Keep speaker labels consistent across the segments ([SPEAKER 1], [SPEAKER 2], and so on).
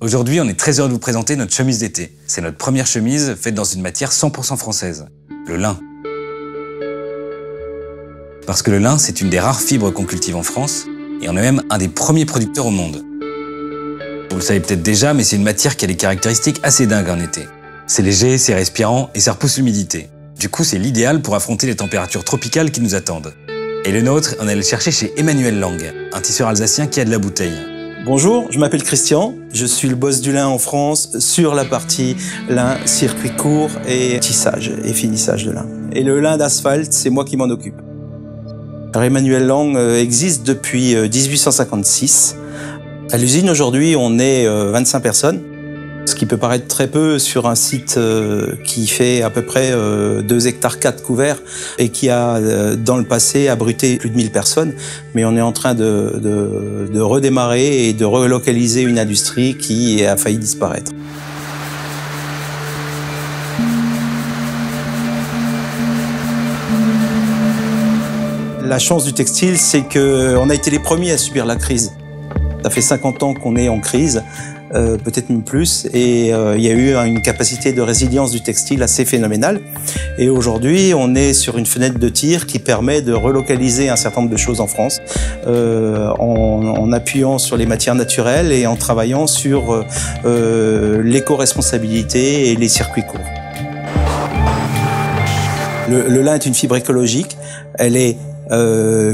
[SPEAKER 1] Aujourd'hui, on est très heureux de vous présenter notre chemise d'été. C'est notre première chemise faite dans une matière 100% française, le lin. Parce que le lin, c'est une des rares fibres qu'on cultive en France, et on est même un des premiers producteurs au monde. Vous le savez peut-être déjà, mais c'est une matière qui a des caractéristiques assez dingues en été. C'est léger, c'est respirant, et ça repousse l'humidité. Du coup, c'est l'idéal pour affronter les températures tropicales qui nous attendent. Et le nôtre, on allait le chercher chez Emmanuel Lang, un tisseur alsacien qui a de la bouteille.
[SPEAKER 2] Bonjour, je m'appelle Christian, je suis le boss du lin en France sur la partie lin, circuit court et tissage et finissage de lin. Et le lin d'asphalte, c'est moi qui m'en occupe. Alors Emmanuel Lang existe depuis 1856. À l'usine aujourd'hui, on est 25 personnes, ce qui peut paraître très peu sur un site qui fait à peu près 2 hectares 4 couverts et qui a dans le passé abruté plus de 1000 personnes. Mais on est en train de redémarrer et de relocaliser une industrie qui a failli disparaître. La chance du textile, c'est qu'on a été les premiers à subir la crise. Ça fait 50 ans qu'on est en crise. Peut-être même plus, et il y a eu une capacité de résilience du textile assez phénoménale. Et aujourd'hui, on est sur une fenêtre de tir qui permet de relocaliser un certain nombre de choses en France, en appuyant sur les matières naturelles et en travaillant sur l'éco-responsabilité et les circuits courts. Le lin est une fibre écologique, elle est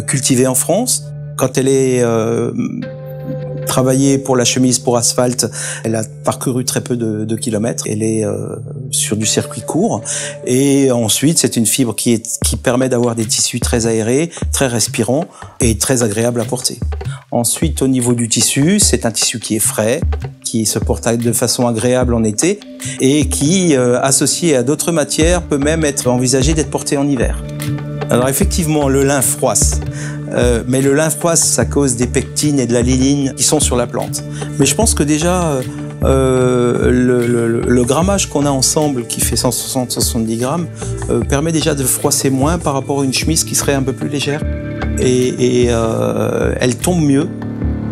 [SPEAKER 2] cultivée en France. Quand elle est travaillée pour la chemise pour asphalte, elle a parcouru très peu de kilomètres. Elle est sur du circuit court. Et ensuite, c'est une fibre qui permet d'avoir des tissus très aérés, très respirants et très agréables à porter. Ensuite, au niveau du tissu, c'est un tissu qui est frais, qui se porte de façon agréable en été et qui, associé à d'autres matières, peut même être envisagé d'être porté en hiver. Alors effectivement, le lin froisse. Mais le lin froisse à cause des pectines et de la lignine qui sont sur la plante. Mais je pense que déjà, le grammage qu'on a ensemble, qui fait 160-170 grammes, permet déjà de froisser moins par rapport à une chemise qui serait un peu plus légère. Et elle tombe mieux.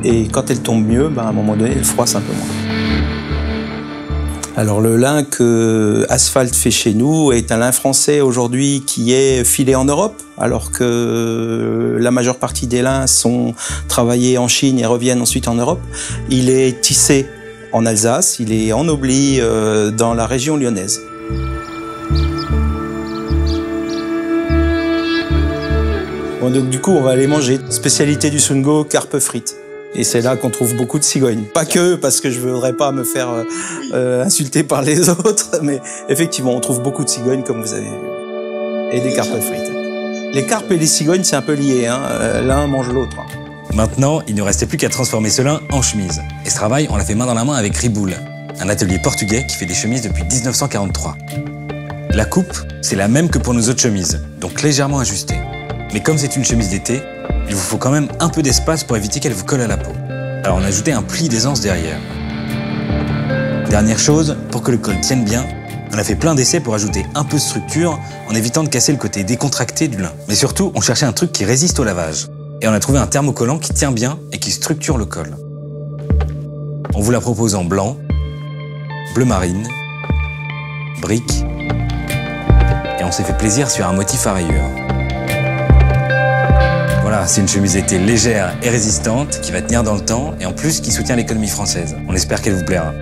[SPEAKER 2] Et quand elle tombe mieux, à un moment donné, elle froisse un peu moins. Alors le lin que Asphalt fait chez nous est un lin français aujourd'hui qui est filé en Europe, alors que la majeure partie des lins sont travaillés en Chine et reviennent ensuite en Europe. Il est tissé en Alsace, il est ennobli dans la région lyonnaise. Bon, donc du coup, on va aller manger. Spécialité du Sungo, carpe frite. Et c'est là qu'on trouve beaucoup de cigognes. Pas que, parce que je voudrais pas me faire insulter par les autres, mais effectivement, on trouve beaucoup de cigognes, comme vous avez vu. Et des carpes frites. Les carpes et les cigognes, c'est un peu lié, hein. L'un mange l'autre.
[SPEAKER 1] Maintenant, il ne restait plus qu'à transformer ce lin en chemise. Et ce travail, on l'a fait main dans la main avec Riboul, un atelier portugais qui fait des chemises depuis 1943. La coupe, c'est la même que pour nos autres chemises, donc légèrement ajustée. Mais comme c'est une chemise d'été, il vous faut quand même un peu d'espace pour éviter qu'elle vous colle à la peau. Alors on a ajouté un pli d'aisance derrière. Dernière chose, pour que le col tienne bien, on a fait plein d'essais pour ajouter un peu de structure en évitant de casser le côté décontracté du lin. Mais surtout, on cherchait un truc qui résiste au lavage. Et on a trouvé un thermocollant qui tient bien et qui structure le col. On vous la propose en blanc, bleu marine, brique, et on s'est fait plaisir sur un motif à rayures. Voilà, c'est une chemise d'été légère et résistante qui va tenir dans le temps et en plus qui soutient l'économie française. On espère qu'elle vous plaira.